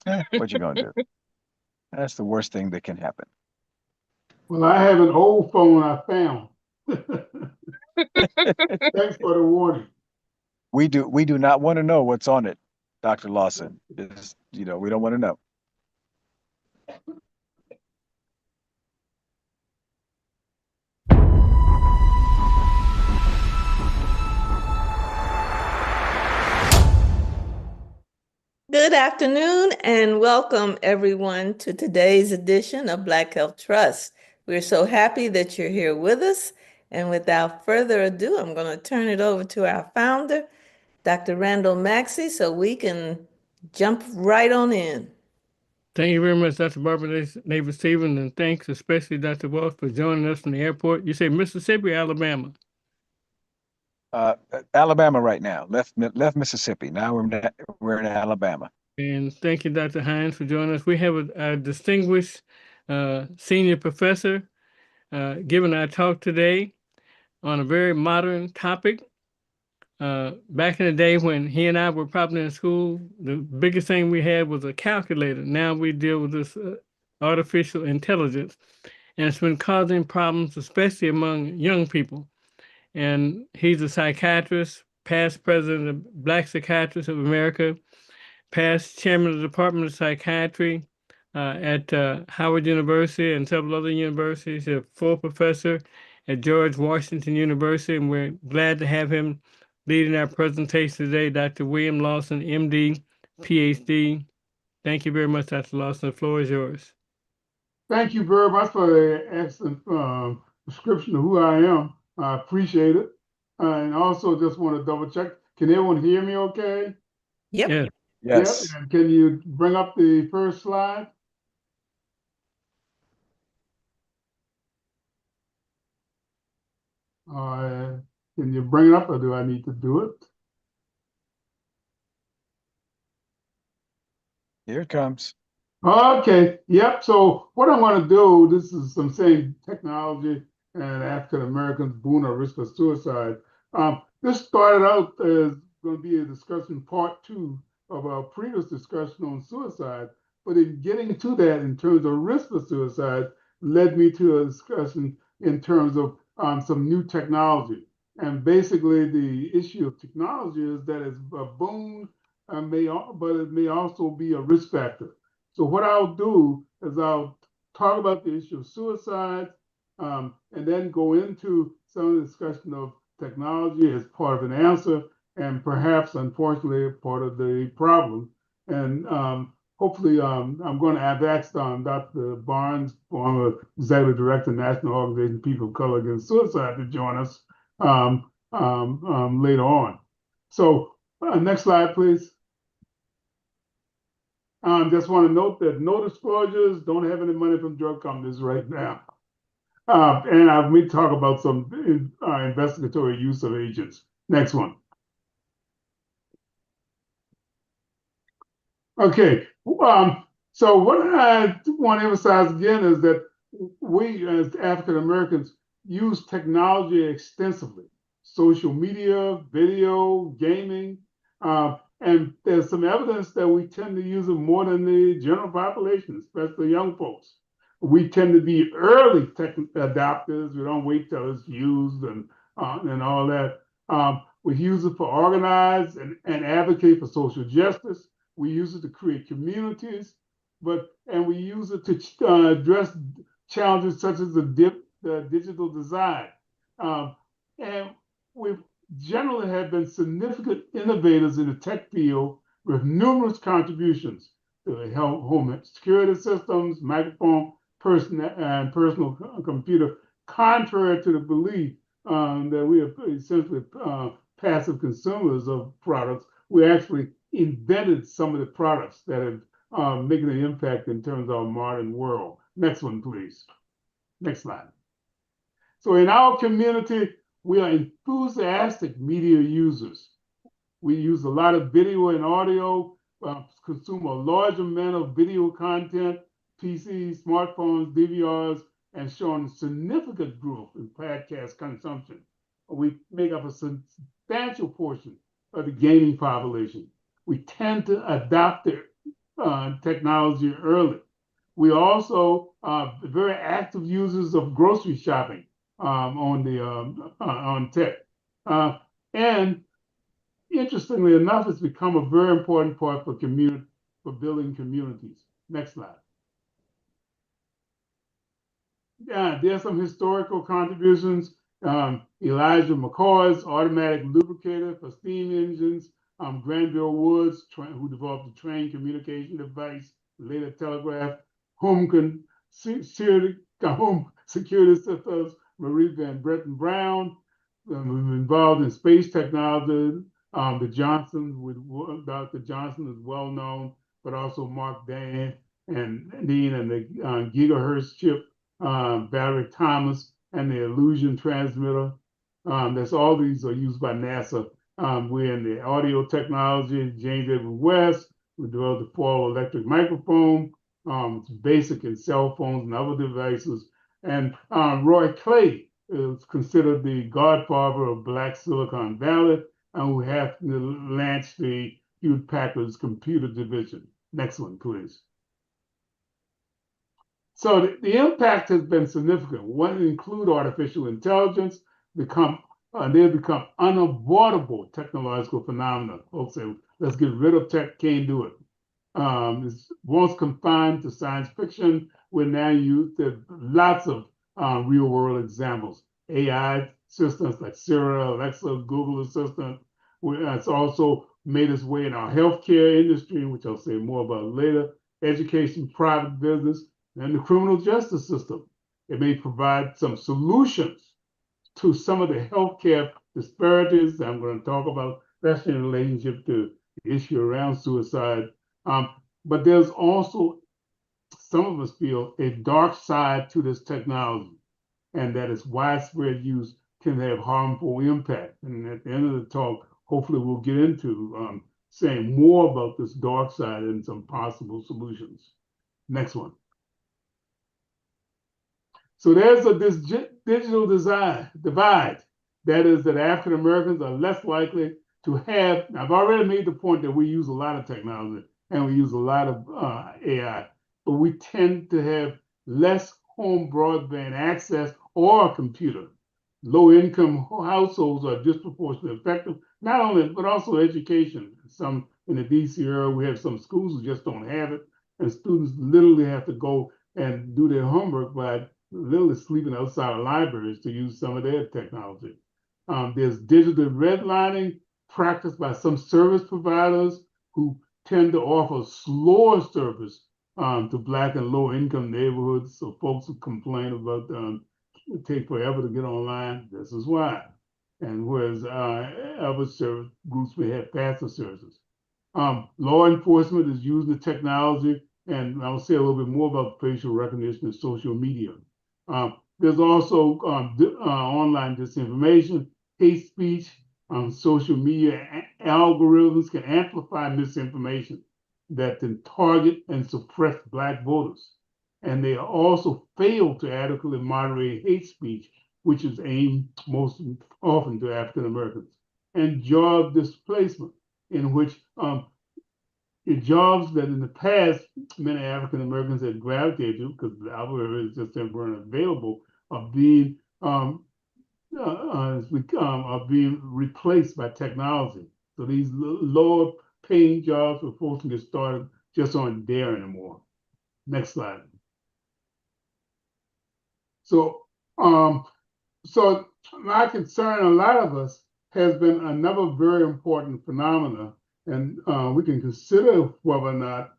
What you gonna do? That's the worst thing that can happen. Well, I have an old phone I found. Thanks for the warning. We do not want to know what's on it, Dr. Lawson. We don't want to know. Good afternoon and welcome everyone to today's edition of Black Health Trust. We're so happy that you're here with us. And without further ado, I'm going to turn it over to our founder, Dr. Randall Maxey, so we can jump right on in. Thank you very much, Dr. Barbara Davis Stevens, and thanks especially Dr. Wells for joining us from the airport. You say Mississippi or Alabama? Uh, Alabama right now. Left Mississippi. Now we're in Alabama. And thank you, Dr. Hines, for joining us. We have a distinguished senior professor giving our talk today on a very modern topic. Back in the day when he and I were probably in school, the biggest thing we had was a calculator. Now we deal with this artificial intelligence, and it's been causing problems, especially among young people. And he's a psychiatrist, past president of Black Psychiatrists of America, past chairman of the Department of Psychiatry at Howard University and several other universities, a full professor at George Washington University, and we're glad to have him leading our presentation today, Dr. William Lawson, MD, PhD. Thank you very much, Dr. Lawson. The floor is yours. Thank you very much for the excellent description of who I am. I appreciate it. And also just want to double check. Can everyone hear me okay? Yep. Yeah. Yep. Yes. And can you bring up the first slide? Can you bring it up or do I need to do it? Here it comes. Okay, yep. So what I'm going to do, this is some saying technology and African Americans boon or risk of suicide. This started out as going to be a discussion part two of our previous discussion on suicide, but in getting to that in terms of risk of suicide led me to a discussion in terms of some new technology. And basically the issue of technology is that it's a boon, but it may also be a risk factor. So what I'll do is I'll talk about the issue of suicide, and then go into some of the discussion of technology as part of an answer, and perhaps, unfortunately, part of the problem. And hopefully, I'm going to have asked Dr. Barnes, former Executive Director, National Organization People of Color Against Suicide, to join us later on. So next slide, please. Just want to note that no disclosures, don't have any money from drug companies right now. And we talk about some investigatory use of agents. Next one. Okay. So what I want to emphasize again is that we as African Americans use technology extensively. Social media, video, gaming, and there's some evidence that we tend to use it more than the general population, especially young folks. We tend to be early tech adopters. We don't wait till it's used and all that. We use it for organize and advocate for social justice. We use it to create communities, and we use it to address challenges such as the digital divide. And we generally have been significant innovators in the tech field with numerous contributions to the home security systems, microphone, and personal computer, contrary to the belief that we are essentially passive consumers of products. We actually invented some of the products that have making an impact in terms of our modern world. Next one, please. Next slide. So in our community, we are enthusiastic media users. We use a lot of video and audio, consume a large amount of video content, PCs, smartphones, DVRs, and showing significant growth in podcast consumption. We make up a substantial portion of the gaming population. We tend to adopt the technology early. We also very active users of grocery shopping on tech, and interestingly enough, it's become a very important part for building communities. Next slide. There are some historical contributions. Elijah McCoy's automatic lubricator for steam engines. Granville Woods, who developed the train communication device, later telegraph. Home security systems. Marie Van Bretten Brown, involved in space technology. The Johnson, Dr. Johnson is well known, but also Mark Dean and the gigahertz chip, Barry Thomas, and the Illusion transmitter. That's all these are used by NASA. We're in the audio technology. James Edward West, who developed the Fall electric microphone. It's basic in cell phones and other devices. And Roy Clay is considered the godfather of Black Silicon Valley, and who have launched the Hewlett Packard's computer division. Next one, please. So the impact has been significant. One include artificial intelligence, they've become unavoidable technological phenomena. Folks say, let's get rid of tech, can't do it. It's once confined to science fiction. We're now used to lots of real world examples. AI systems like Siri, Alexa, Google Assistant. It's also made its way in our healthcare industry, which I'll say more about later, education, private business, and the criminal justice system. It may provide some solutions to some of the healthcare disparities that I'm going to talk about, especially in relationship to the issue around suicide. But there's also, some of us feel, a dark side to this technology, and that its widespread use can have harmful impact. And at the end of the talk, hopefully we'll get into saying more about this dark side and some possible solutions. Next one. So there's this digital divide. That is that African Americans are less likely to have, I've already made the point that we use a lot of technology and we use a lot of AI, but we tend to have less home broadband access or a computer. Low-income households are disproportionately affected, not only, but also education. Some in the DC area, we have some schools who just don't have it, and students literally have to go and do their homework by literally sleeping outside of libraries to use some of their technology. There's digital redlining practiced by some service providers who tend to offer slower service to Black and low-income neighborhoods. So folks who complain about it take forever to get online, this is why. And whereas other service groups may have faster services. Law enforcement is using the technology, and I'll say a little bit more about facial recognition and social media. There's also online disinformation, hate speech, social media algorithms can amplify misinformation that can target and suppress Black voters. And they also fail to adequately moderate hate speech, which is aimed most often to African Americans. And job displacement, in which the jobs that in the past many African Americans had gravitated to, because the algorithms just weren't available, are being replaced by technology. So these lower paying jobs are forced to get started just aren't there anymore. Next slide. So, so my concern, a lot of us, has been another very important phenomena, and we can consider whether or not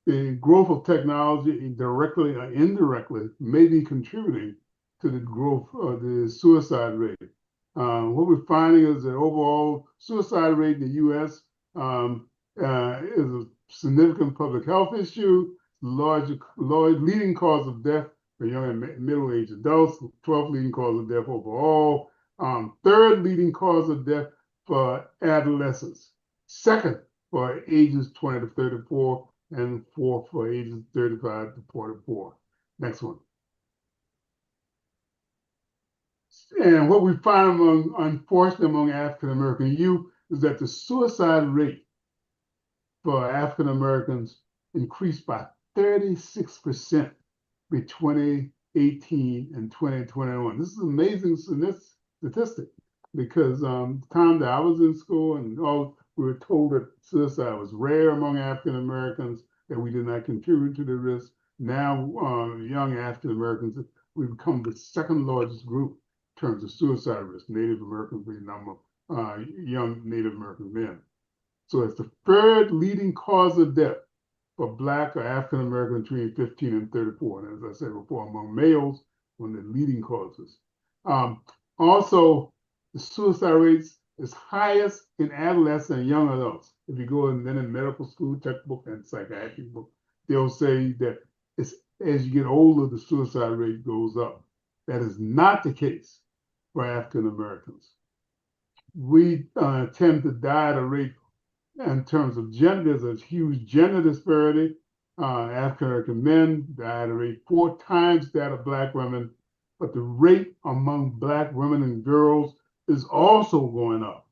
the growth of technology directly or indirectly may be contributing to the growth of the suicide rate. What we're finding is that overall suicide rate in the U.S. Is a significant public health issue, leading cause of death for young and middle-aged adults, 12th leading cause of death overall, third leading cause of death for adolescents, second for ages 20 to 34, and fourth for ages 35 to 44. Next one. And what we find, unfortunately, among African American youth is that the suicide rate for African Americans increased by 36% between 2018 and 2021. This is an amazing statistic because the time that I was in school and all, we were told that suicide was rare among African Americans, that we did not contribute to the risk. Now, young African Americans, we've become the second largest group in terms of suicide risk. Native Americans being number young Native American men. So it's the third leading cause of death for Black or African American between 15 and 34. And as I said before, among males, one of the leading causes. Also, the suicide rates is highest in adolescents and young adults. If you go in medical school textbook and psychiatric book, they'll say that it's as you get older, the suicide rate goes up. That is not the case for African Americans. We tend to die at a rate in terms of gender. There's a huge gender disparity. African American men die at a rate 4 times that of Black women, but the rate among Black women and girls is also going up.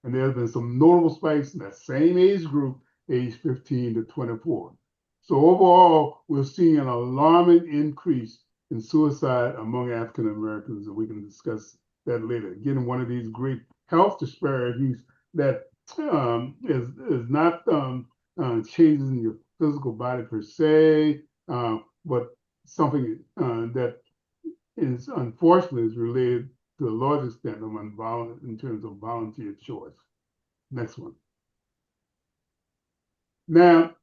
And there have been some notable spikes in that same age group, age 15 to 24. So overall, we're seeing an alarming increase in suicide among African Americans, and we can discuss that later. Again, one of these great health disparities that is not changes in your physical body per se, but something that is unfortunately is related to a large extent in terms of volunteer choice. Next one. Now,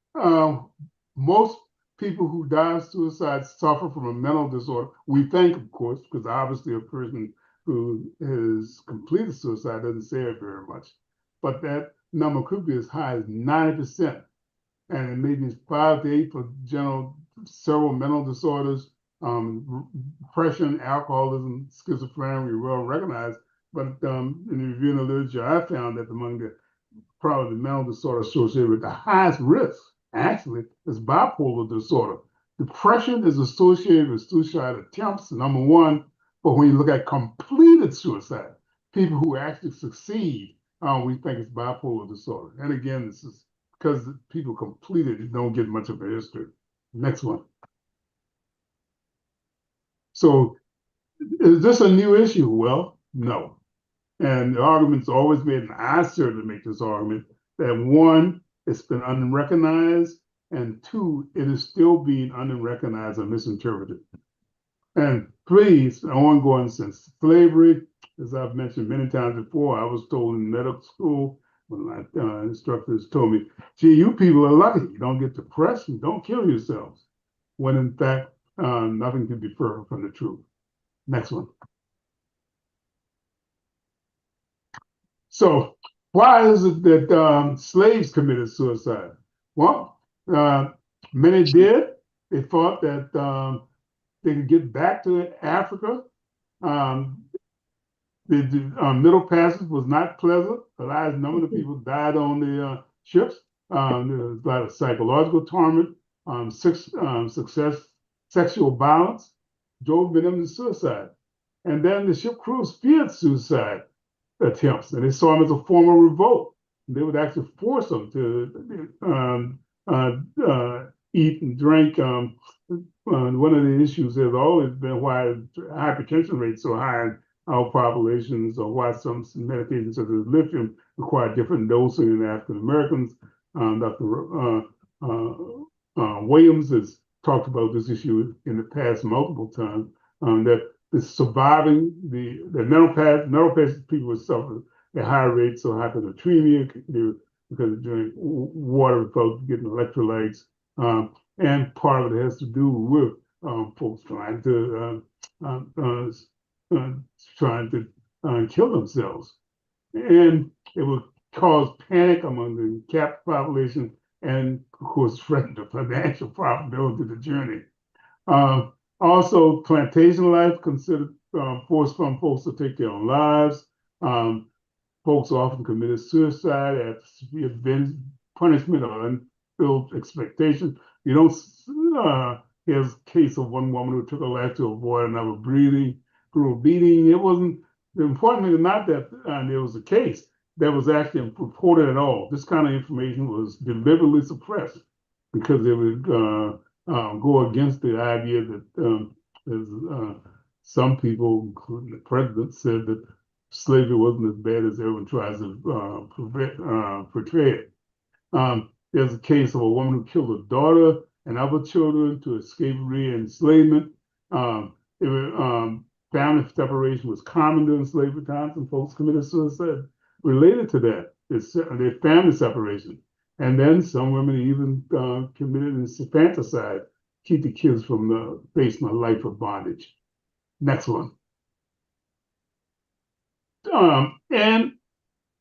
most people who die of suicide suffer from a mental disorder. We think, of course, because obviously a person who has completed suicide doesn't say it very much, but that number could be as high as 90%. And it may be 5 to 8 for several mental disorders, depression, alcoholism, schizophrenia, we well recognized. But in reviewing the literature, I found that among probably the mental disorder associated with the highest risk, actually, is bipolar disorder. Depression is associated with suicide attempts, number one, but when you look at completed suicide, people who actually succeed, we think it's bipolar disorder. And again, this is because people completed it, don't get much of a history. Next one. So is this a new issue? Well, no. And the argument's always made, and I certainly make this argument, that one, it's been unrecognized, and two, it is still being unrecognized and misinterpreted. And three, it's ongoing since slavery. As I've mentioned many times before, I was told in medical school, when my instructors told me, gee, you people are lucky. You don't get depressed and don't kill yourselves. When in fact, nothing could be further from the truth. Next one. So why is it that slaves committed suicide? Well, many did. They thought that they could get back to Africa. The middle passage was not pleasant. A large number of people died on the ships. There was a lot of psychological torment, sexual violence, drove them to suicide. And then the ship crews feared suicide attempts, and they saw them as a form of revolt. They would actually force them to eat and drink. One of the issues has always been why hypertension rates so high in our populations, or why some medications such as lithium require different dosing in African Americans. Dr. Williams has talked about this issue in the past multiple times, that the surviving, the mental patients, people would suffer at high rates of hyponatremia because of drinking water without getting electrolytes. And part of it has to do with folks trying to kill themselves. And it would cause panic among the captive population and, of course, threaten the financial profitability of the journey. Also, plantation life considered forced some folks to take their own lives. Folks often committed suicide after severe punishment or unfulfilled expectation. You don't here's a case of one woman who took her life to avoid another brutal beating. It wasn't, the important thing is not that there was a case. that was actually reported at all. This kind of information was deliberately suppressed because it would go against the idea that some people, including the president, said that slavery wasn't as bad as everyone tries to portray it. There's a case of a woman who killed her daughter and other children to escape re-enslavement. Family separation was common during slavery times, and folks committed suicide related to that. It's their family separation. And then some women even committed infanticide, keep the kids from facing a life of bondage. Next one. And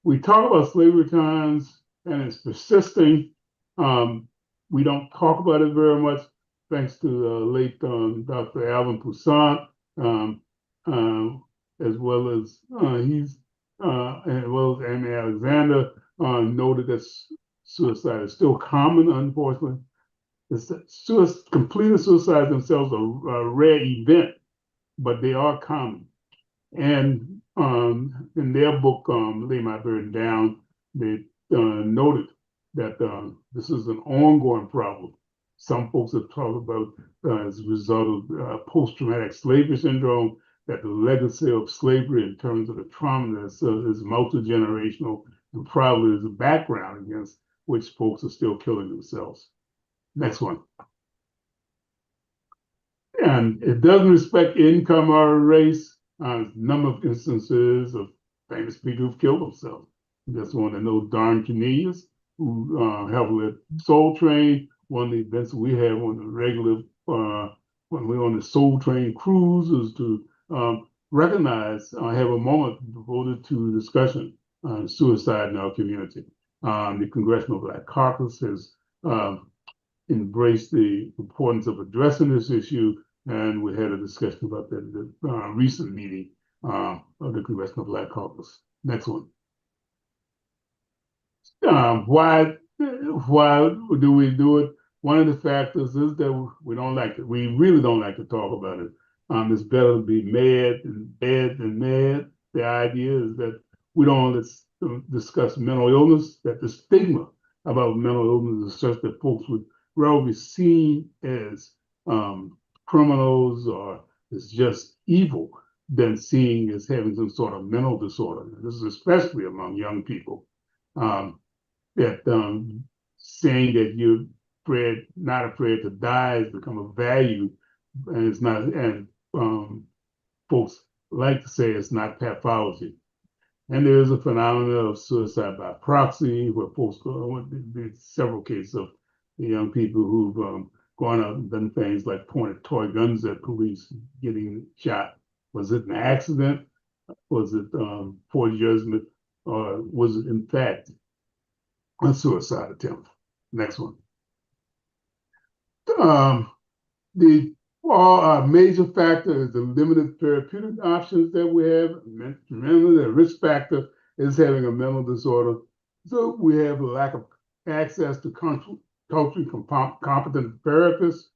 we talk about slavery times, and it's persisting. We don't talk about it very much, thanks to the late Dr. Alvin Toussaint, as well as Amy Alexander noted that suicide is still common, unfortunately. Completed suicides themselves are a rare event, but they are common. And in their book, Lay My Burden Down, they noted that this is an ongoing problem. Some folks have talked about as a result of post-traumatic slavery syndrome, that the legacy of slavery in terms of the trauma is multi-generational and probably is a background against which folks are still killing themselves. Next one. And it doesn't respect income or race. A number of instances of famous people who've killed themselves. Just want to know Don Cornelius, who helped with Soul Train, one of the events we have on the regular, when we're on the Soul Train cruise, is to recognize, have a moment devoted to discussion on suicide in our community. The Congressional Black Caucus has embraced the importance of addressing this issue, and we had a discussion about that in the recent meeting of the Congressional Black Caucus. Next one. Why do we do it? One of the factors is that we don't like it. We really don't like to talk about it. It's better to be mad and bad than mad. The idea is that we don't discuss mental illness, that the stigma about mental illness is such that folks would rather be seen as criminals or as just evil than seeing as having some sort of mental disorder. This is especially among young people. Saying that you're not afraid to die has become a value, and it's not. And folks like to say it's not pathology. And there is a phenomenon of suicide by proxy, where folks go. There's several cases of young people who've gone out and done things like pointed toy guns at police, getting shot. Was it an accident? Was it poor judgment? Or was it in fact a suicide attempt? Next one. The major factor is the limited therapeutic options that we have. Remember, the risk factor is having a mental disorder. So we have a lack of access to culturally competent therapists,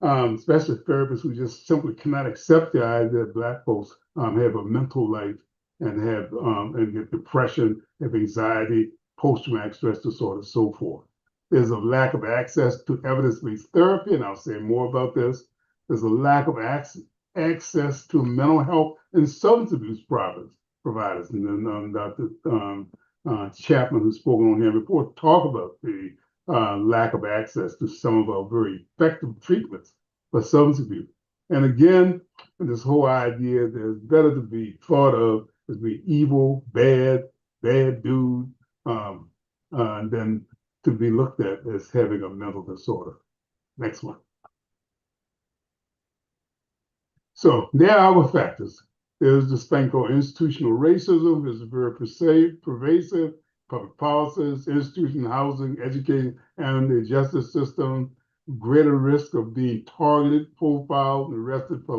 especially therapists who just simply cannot accept the idea that Black folks have a mental life and have and get depression, have anxiety, post-traumatic stress disorder, so forth. There's a lack of access to evidence-based therapy, and I'll say more about this. There's a lack of access to mental health and substance abuse providers. And then Dr. Chapman, who's spoken on here before, talk about the lack of access to some of our very effective treatments for substance abuse. And again, this whole idea that it's better to be thought of as being evil, bad dude, than to be looked at as having a mental disorder. Next one. So there are our factors. There's this thing called institutional racism. It's very pervasive. Public policies, institutional housing, education, and the justice system. Greater risk of being targeted, profiled, and arrested for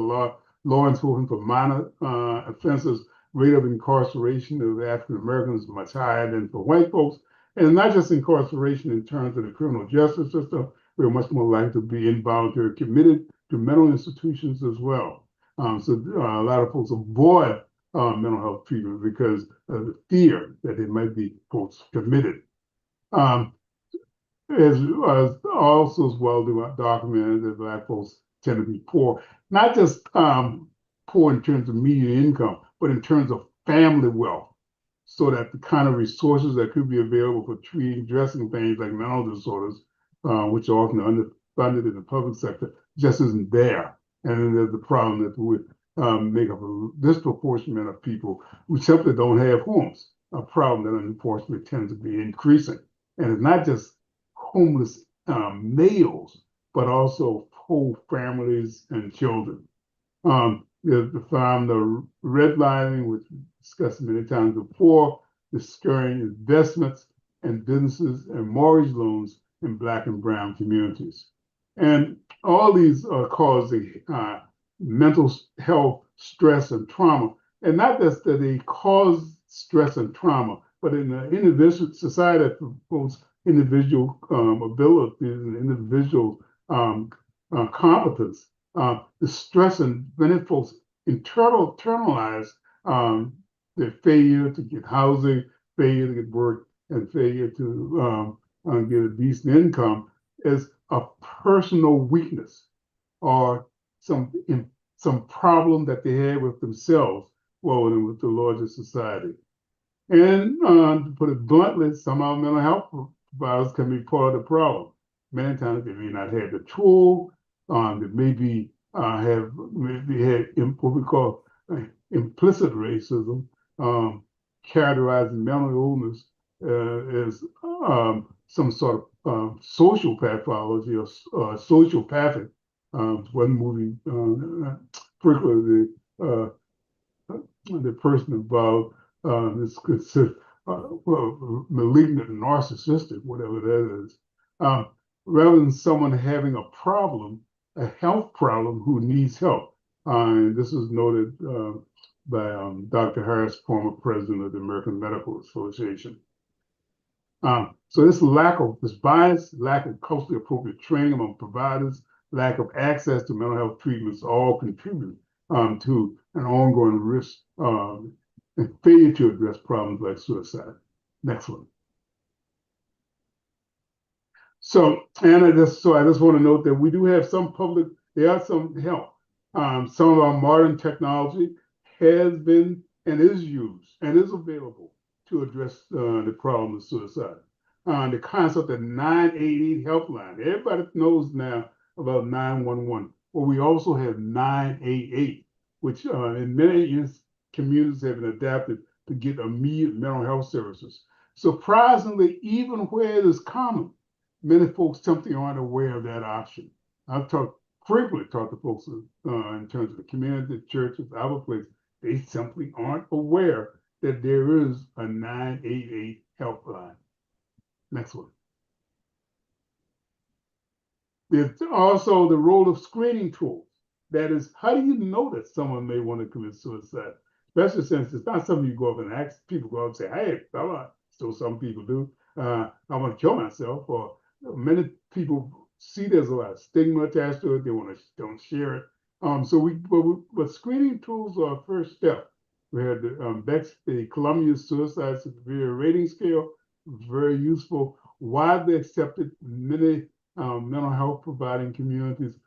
law enforcement for minor offenses. Rate of incarceration of African Americans is much higher than for white folks. And not just incarceration in terms of the criminal justice system, we're much more likely to be involuntarily committed to mental institutions as well. So a lot of folks avoid mental health treatment because of the fear that they might be folks committed. As also as well documented that Black folks tend to be poor, not just poor in terms of median income, but in terms of family wealth, so that the kind of resources that could be available for treating, addressing things like mental disorders, which are often underfunded in the public sector, just isn't there. And then there's the problem that would make up a disproportionate amount of people who simply don't have homes, a problem that unfortunately tends to be increasing. And it's not just homeless males, but also whole families and children. The redlining, which we discussed many times before, discouraging investments and businesses and mortgage loans in Black and brown communities. And all these are causing mental health stress and trauma. And not just that they cause stress and trauma, but in the individual society that promotes individual abilities and individual competence, the stress and many folks internalize their failure to get housing, failure to get work, and failure to get a decent income as a personal weakness or some problem that they had with themselves rather than with the larger society. And to put it bluntly, some of our mental health providers can be part of the problem. Many times they may not have the tool, they maybe had what we call implicit racism, characterizing mental illness as some sort of social pathology or sociopathic. One movie, frequently the person involved is considered malignant, narcissistic, whatever that is, rather than someone having a problem, a health problem who needs help. And this is noted by Dr. Harris, former president of the American Medical Association. So this bias, lack of culturally appropriate training among providers, lack of access to mental health treatments all contribute to an ongoing risk and failure to address problems like suicide. Next one. So I just want to note that we do have there are some help. Some of our modern technology has been and is used and is available to address the problem of suicide. The concept of 988 helpline. Everybody knows now about 911. Well, we also have 988, which in many communities have been adapted to get immediate mental health services. Surprisingly, even where it is common, many folks simply aren't aware of that option. I've frequently talked to folks in terms of the community, churches, other places. They simply aren't aware that there is a 988 helpline. Next one. There's also the role of screening tools. That is, how do you know that someone may want to commit suicide? Especially since it's not something you go up and ask people, go up and say, hey, fella, still some people do, I want to kill myself. Or many people see there's a lot of stigma attached to it. They don't share it. But screening tools are a first step. We had the Columbia Suicide Severity Rating Scale, very useful, widely accepted, many mental health providing communities,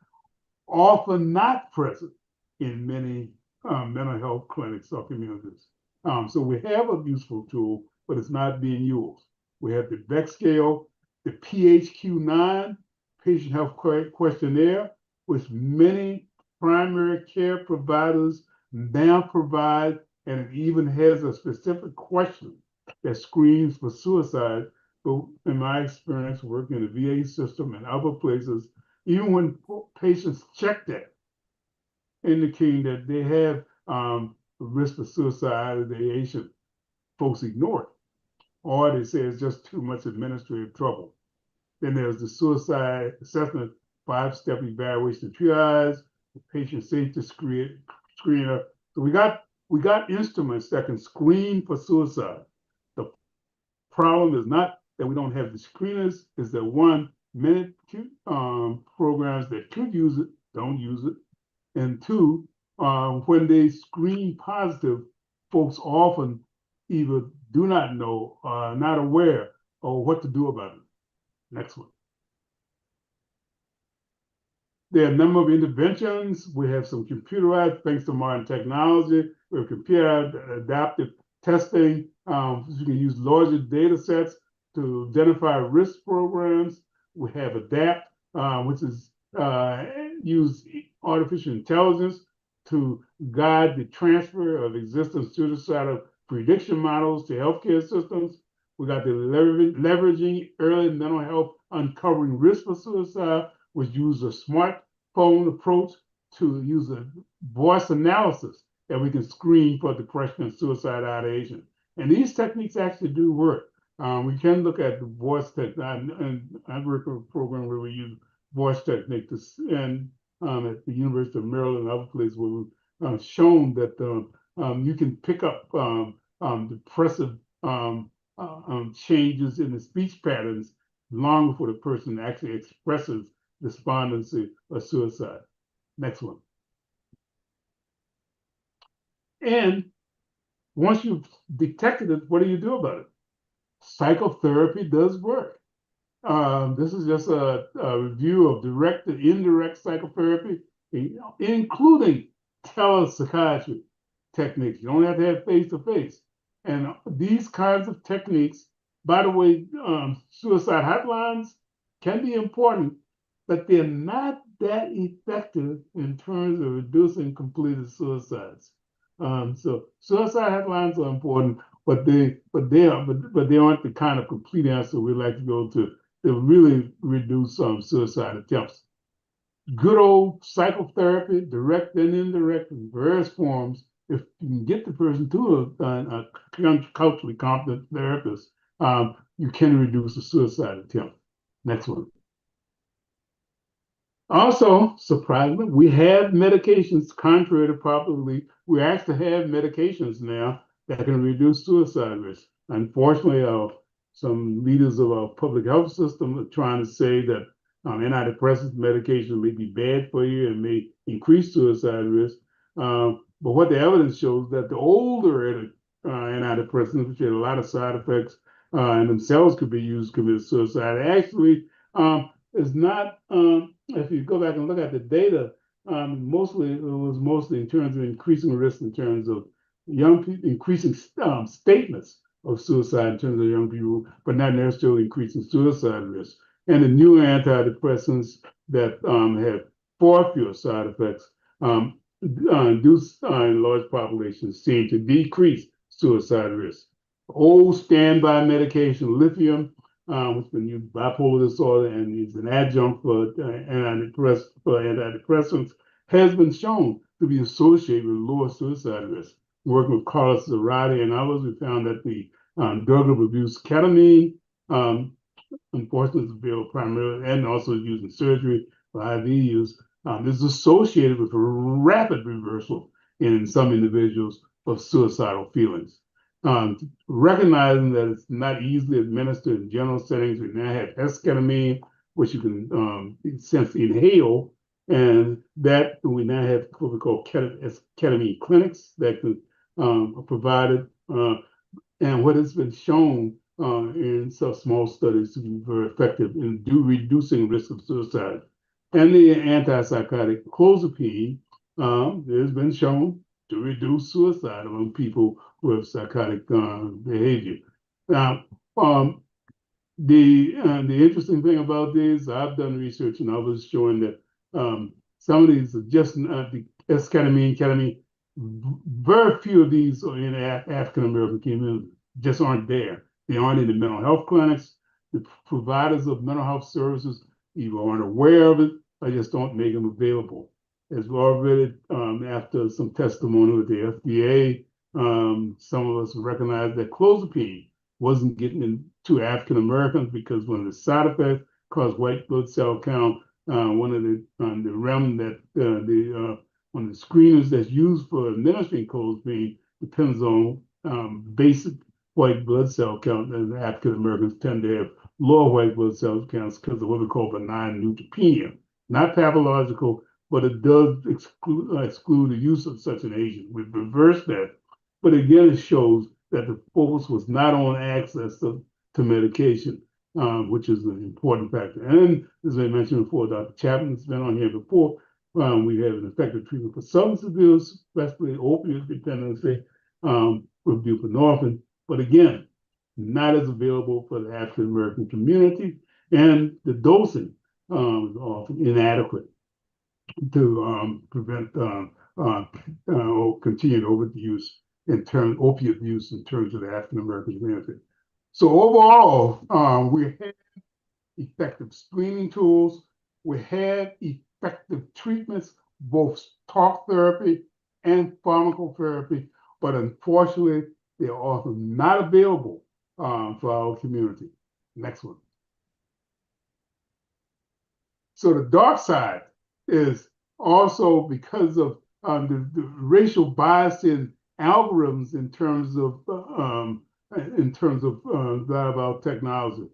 often not present in many mental health clinics or communities. So we have a useful tool, but it's not being used. We have the Beck scale, the PHQ-9, Patient Health Questionnaire, which many primary care providers now provide, and it even has a specific question that screens for suicide. But in my experience working in the VA system and other places, even when patients check that, indicating that they have risk of suicide ideation, folks ignore it. Or they say it's just too much administrative trouble. Then there's the suicide assessment 5-step evaluation triage, the patient safety screener. So we got instruments that can screen for suicide. The problem is not that we don't have the screeners, is that one, many programs that could use it don't use it. And two, when they screen positive, folks often either do not know, not aware of what to do about it. Next one. There are a number of interventions. We have some computerized, thanks to modern technology. We have computer adaptive testing. You can use larger data sets to identify risk programs. We have ADAPT, which is use artificial intelligence to guide the transfer of existing suicidal prediction models to healthcare systems. We got the leveraging early mental health uncovering risk for suicide, which use a smartphone approach to use a voice analysis that we can screen for depression and suicide ideation. And these techniques actually do work. We can look at the voice technique, and I work on a program where we use voice technique and at the University of Maryland and other places where we've shown that you can pick up depressive changes in the speech patterns long before the person actually expresses despondency or suicide. Next one. And once you've detected it, what do you do about it? Psychotherapy does work. This is just a review of direct and indirect psychotherapy, including telepsychiatry techniques. You don't have to have face-to-face. And these kinds of techniques, by the way, suicide hotlines can be important, but they're not that effective in terms of reducing completed suicides. So suicide hotlines are important, but they aren't the kind of complete answer we like to go to really reduce suicide attempts. Good old psychotherapy, direct and indirect, in various forms. If you can get the person to a culturally competent therapist, you can reduce a suicide attempt. Next one. Also, surprisingly, we have medications, contrary to popular belief. We actually have medications now that can reduce suicide risk. Unfortunately, some leaders of our public health system are trying to say that antidepressant medication may be bad for you and may increase suicide risk. But what the evidence shows that the older antidepressants, which had a lot of side effects and themselves could be used to commit suicide, actually is not, if you go back and look at the data, it was mostly in terms of increasing risk in terms of young people, increasing statements of suicide in terms of young people, but not necessarily increasing suicide risk. And the new antidepressants that have far fewer side effects do in large populations seem to decrease suicide risk. Old standby medication, lithium, which has been used bipolar disorder and is an adjunct for antidepressants, has been shown to be associated with lower suicide risk. Working with Carlos Zarate and others, we found that the drug of abuse ketamine, unfortunately, is available primarily and also used in surgery for IV use, is associated with a rapid reversal in some individuals of suicidal feelings. Recognizing that it's not easily administered in general settings, we now have esketamine, which you can essentially inhale, and that we now have what we call ketamine clinics that can are provided, and what has been shown in some small studies to be very effective in reducing risk of suicide. And the antipsychotic clozapine has been shown to reduce suicide among people who have psychotic behavior. Now, the interesting thing about these, I've done research and others showing that some of these are just the esketamine, ketamine. Very few of these are in African American communities, just aren't there. They aren't in the mental health clinics. The providers of mental health services either aren't aware of it or just don't make them available. As we already, after some testimony with the FDA, some of us recognize that clozapine wasn't getting into African Americans because one of the side effects caused white blood cell count. One of the realm that one of the screeners that's used for administering clozapine depends on basic white blood cell count, and African Americans tend to have lower white blood cell counts because of what we call benign neutropenia. Not pathological, but it does exclude the use of such an agent. We've reversed that But again, it shows that the focus was not on access to medication, which is an important factor. And as I mentioned before, Dr. Chapman's been on here before. We have an effective treatment for substance abuse, especially opioid dependency, with buprenorphine. But again, not as available for the African American community, and the dosing is often inadequate to prevent or continued opioid use in terms of the African American community. So overall, we had effective screening tools, we had effective treatments, both talk therapy and pharmacotherapy, but unfortunately, they are often not available for our community. Next one. So the dark side is also because of the racial bias in algorithms in terms of our technology.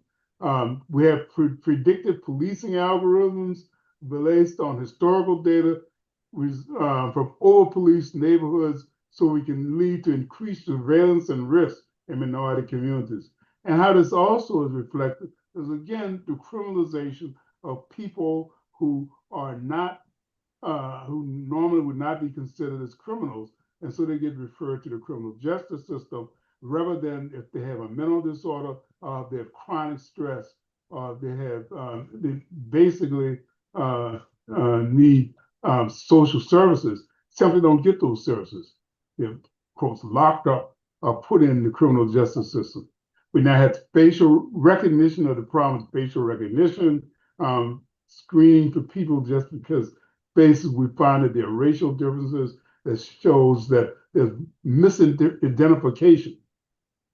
We have predictive policing algorithms based on historical data from over-policed neighborhoods, so we can lead to increased surveillance and risk in minority communities. And how this also is reflected is, again, the criminalization of people who are not, who normally would not be considered as criminals, and so they get referred to the criminal justice system rather than if they have a mental disorder, they have chronic stress, they have they basically need social services, simply don't get those services. They're, of course, locked up or put in the criminal justice system. We now have facial recognition of the problem with facial recognition, screening for people just because basically we find that there are racial differences that shows that there's misidentification.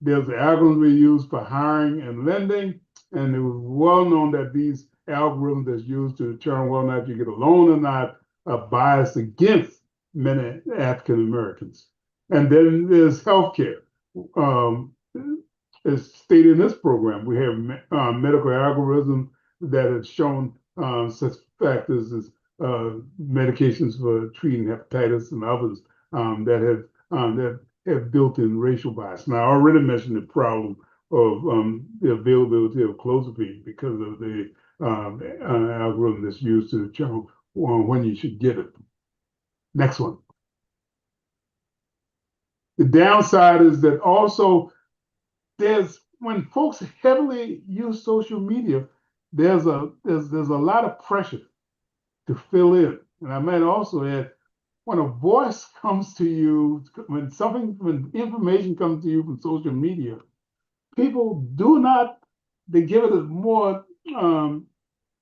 There's the algorithms we use for hiring and lending, and it was well known that these algorithms that's used to determine whether or not you get a loan or not are biased against many African Americans. And then there's healthcare. As stated in this program, we have medical algorithms that have shown such factors as medications for treating hepatitis and others that have built-in racial bias. Now, I already mentioned the problem of the availability of clozapine because of the algorithm that's used to determine when you should get it. Next one. The downside is that also when folks heavily use social media, there's a lot of pressure to fill in. And I might also add, when a voice comes to you, when information comes to you from social media, people they give it more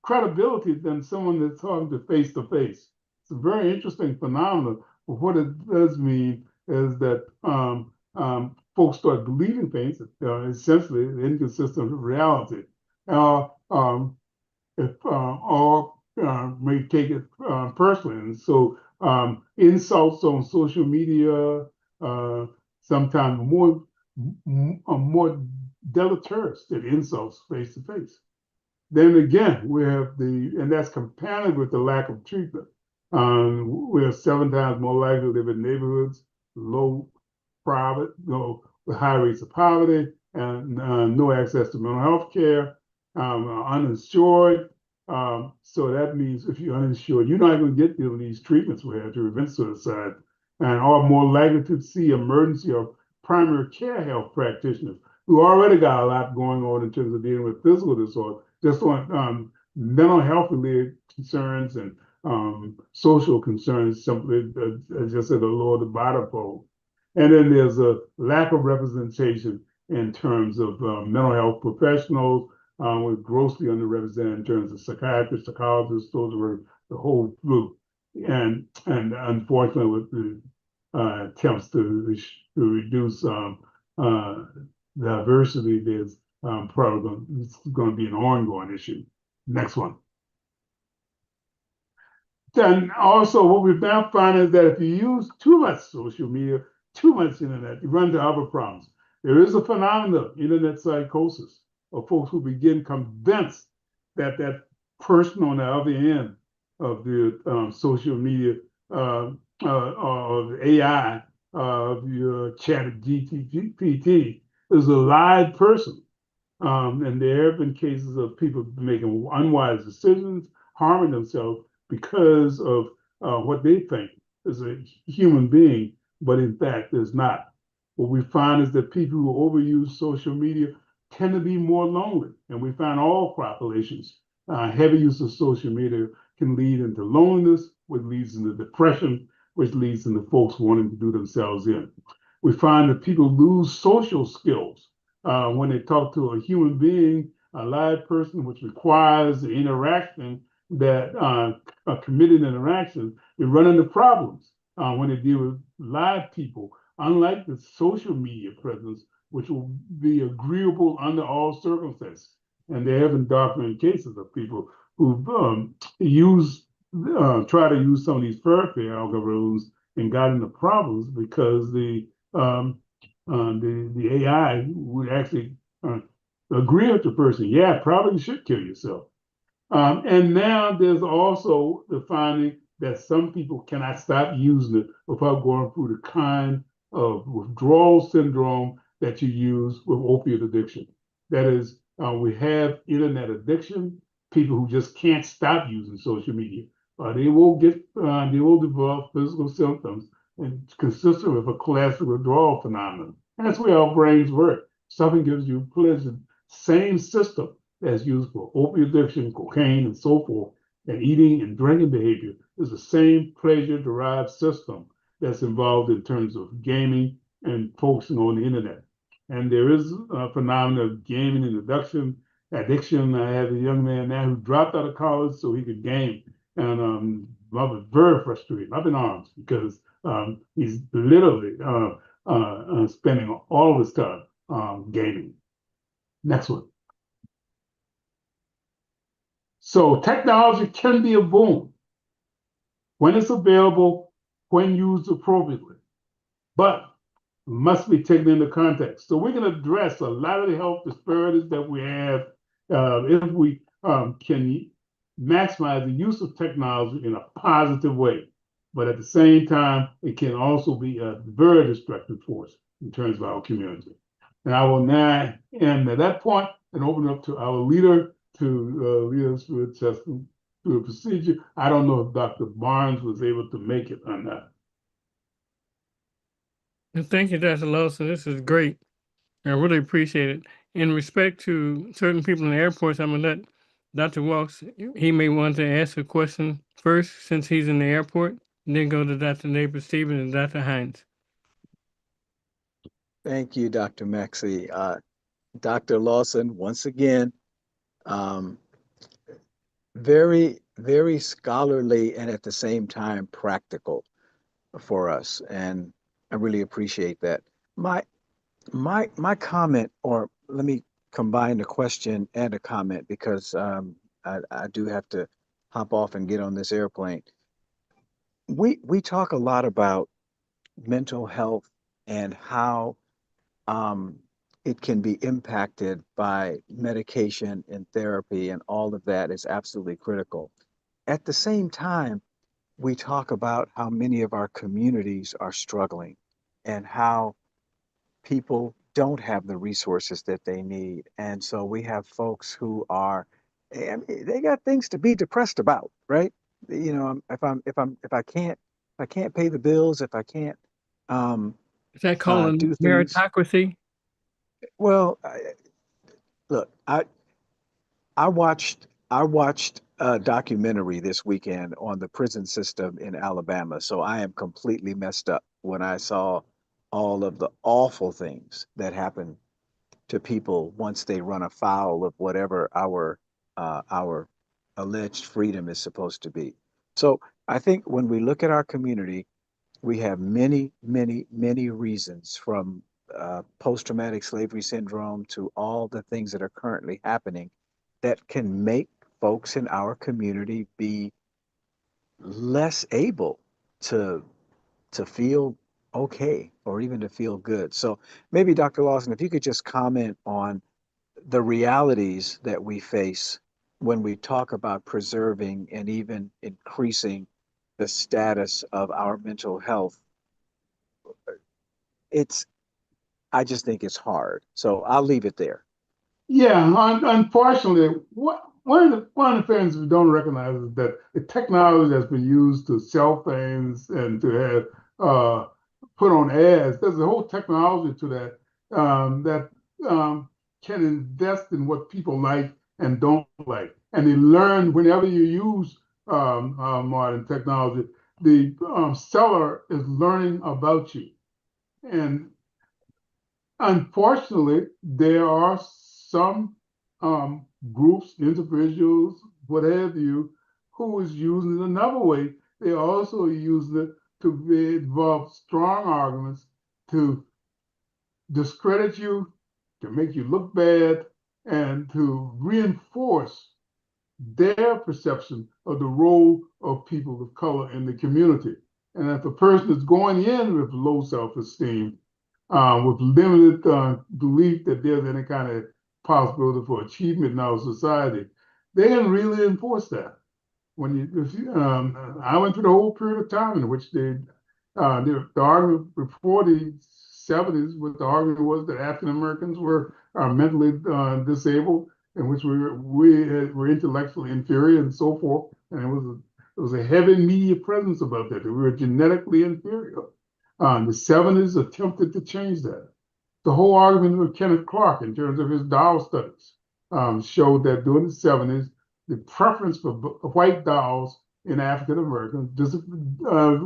credibility than someone that's talking to face. It's a very interesting phenomenon. But what it does mean is that folks start believing things that are essentially inconsistent with reality. Or may take it personally. And so insults on social media sometimes more deleterious than insults face to face. Then again, we have and that's compounded with the lack of treatment. We're 7 times more likely to live in neighborhoods, with high rates of poverty and no access to mental health care, uninsured. So that means if you're uninsured, you're not going to get these treatments we have to prevent suicide, and are more likely to see emergency or primary care health practitioners who already got a lot going on in terms of dealing with physical disorder, just on mental health related concerns and social concerns, simply just at the lower the bottom pole. And then there's a lack of representation in terms of mental health professionals. We're grossly underrepresented in terms of psychiatrists, psychologists, those were the whole group. And unfortunately, with the attempts to reduce diversity, there's probably going to be an ongoing issue. Next one. Then also what we've now found is that if you use too much social media, too much internet, you run into other problems. There is a phenomenon, internet psychosis, of folks who begin convinced that that person on the other end of the social media or the AI your chat GPT is a live person. And there have been cases of people making unwise decisions, harming themselves because of what they think is a human being, but in fact is not. What we find is that people who overuse social media tend to be more lonely, and we find all populations. Heavy use of social media can lead into loneliness, which leads into depression, which leads into folks wanting to do themselves in. We find that people lose social skills when they talk to a human being, a live person, which requires the interaction that a committed interaction, they run into problems when they deal with live people, unlike the social media presence, which will be agreeable under all circumstances. And there have been documented cases of people who've try to use some of these furfare algorithms and got into problems because the AI would actually agree with the person. Yeah, probably you should kill yourself. And now there's also the finding that some people cannot stop using it without going through the kind of withdrawal syndrome that you use with opiate addiction. That is, we have internet addiction, people who just can't stop using social media. They will develop physical symptoms and consistent with a classic withdrawal phenomenon. And that's where our brains work. Something gives you pleasure, same system that's used for opiate addiction, cocaine, and so forth, and eating and drinking behavior is the same pleasure-derived system that's involved in terms of gaming and focusing on the internet. And there is a phenomenon of gaming and addiction. I have a young man now who dropped out of college so he could game, and I was very frustrated, up in arms, because he's literally spending all of his time gaming. Next one. So technology can be a boon when it's available, when used appropriately, but must be taken into context. So we can address a lot of the health disparities that we have if we can maximize the use of technology in a positive way. But at the same time, it can also be a very destructive force in terms of our community. And I will now end at that point and open up to our leader to lead us through a procedure. I don't know if Dr. Barnes was able to make it or not. And thank you, Dr. Lawson. This is great. I really appreciate it. In respect to certain people in the airports, I'm going to let Dr. Walks, he may want to ask a question first since he's in the airport, and then go to Dr. Neighbor Stephen and Dr. Hines. Thank you, Dr. Maxey. Dr. Lawson, once again, very, very scholarly and at the same time practical for us. And I really appreciate that. My comment, or let me combine a question and a comment because I do have to hop off and get on this airplane. We talk a lot about mental health and how it can be impacted by medication and therapy, and all of that is absolutely critical. At the same time, we talk about how many of our communities are struggling and how people don't have the resources that they need. And so we have folks who are, I mean, they got things to be depressed about, right? You know, if I can't pay the bills, if I can't Is that called do things. meritocracy? Well, look, I watched a documentary this weekend on the prison system in Alabama. So I am completely messed up when I saw all of the awful things that happen to people once they run afoul of whatever our alleged freedom is supposed to be. So I think when we look at our community, we have many, many, many reasons, from post-traumatic slavery syndrome to all the things that are currently happening, that can make folks in our community be less able to feel okay or even to feel good. So maybe Dr. Lawson, if you could just comment on the realities that we face when we talk about preserving and even increasing the status of our mental health it's I just think it's hard. So I'll leave it there. Yeah, unfortunately, one of the things we don't recognize is that the technology that's been used to sell things and to have put on ads, there's a whole technology to that that can invest in what people like and don't like, and they learn whenever you use modern technology, the seller is learning about you, and unfortunately, there are some groups, individuals, what have you, who is using it another way. They also use it to involve strong arguments to discredit you, to make you look bad, and to reinforce their perception of the role of people of color in the community. And if a person is going in with low self-esteem, with limited belief that there's any kind of possibility for achievement in our society, they can really enforce that. I went through the whole period of time in which the argument before the 70s, what the argument was that African Americans were mentally disabled, in which were intellectually inferior and so forth, and it was a heavy media presence about that we were genetically inferior. The 70s attempted to change that. The whole argument with Kenneth Clark in terms of his doll studies showed that during the 70s, the preference for white dolls in African Americans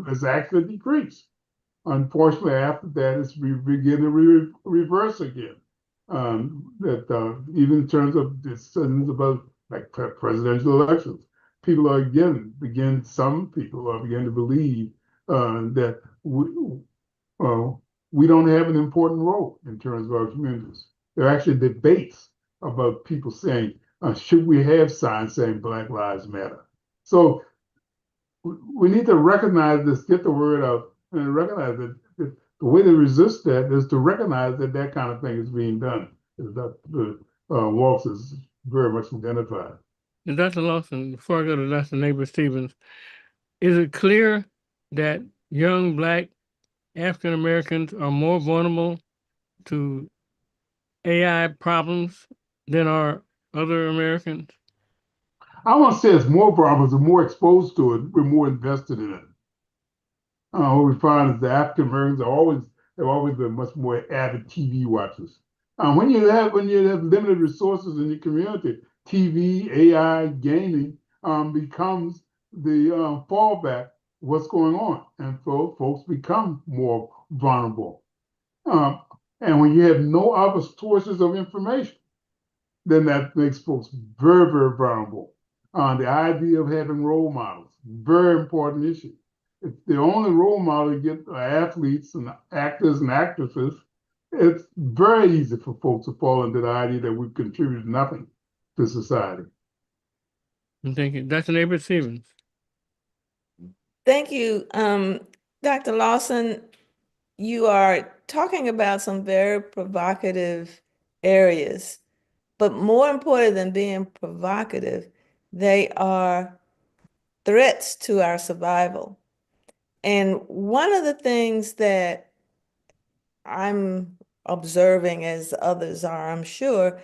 has actually decreased. Unfortunately, after that, it's beginning to reverse again. Even in terms of decisions about like presidential elections, some people are beginning to believe that we don't have an important role in terms of our communities. There are actually debates about people saying, should we have signs saying Black Lives Matter? So we need to recognize this, get the word out, and recognize that the way to resist that is to recognize that that kind of thing is being done. Dr. Waltz is very much identified. And Dr. Lawson, before I go to Dr. Neighbor Stevens, is it clear that young Black African Americans are more vulnerable to AI problems than are other Americans? I want to say it's more problems, we're more exposed to it, we're more invested in it. What we find is the African Americans have always been much more avid TV watchers. When you have limited resources in your community, TV, AI, gaming becomes the fallback. What's going on, and folks become more vulnerable. And when you have no other sources of information, then that makes folks very, very vulnerable. The idea of having role models, very important issue. If the only role model you get are athletes and actors and actresses, it's very easy for folks to fall into the idea that we contribute nothing to society. Thank you. Dr. Neighbor Stevens. Thank you, Dr. Lawson. You are talking about some very provocative areas, but more important than being provocative, they are threats to our survival. And one of the things that I'm observing, as others are, I'm sure,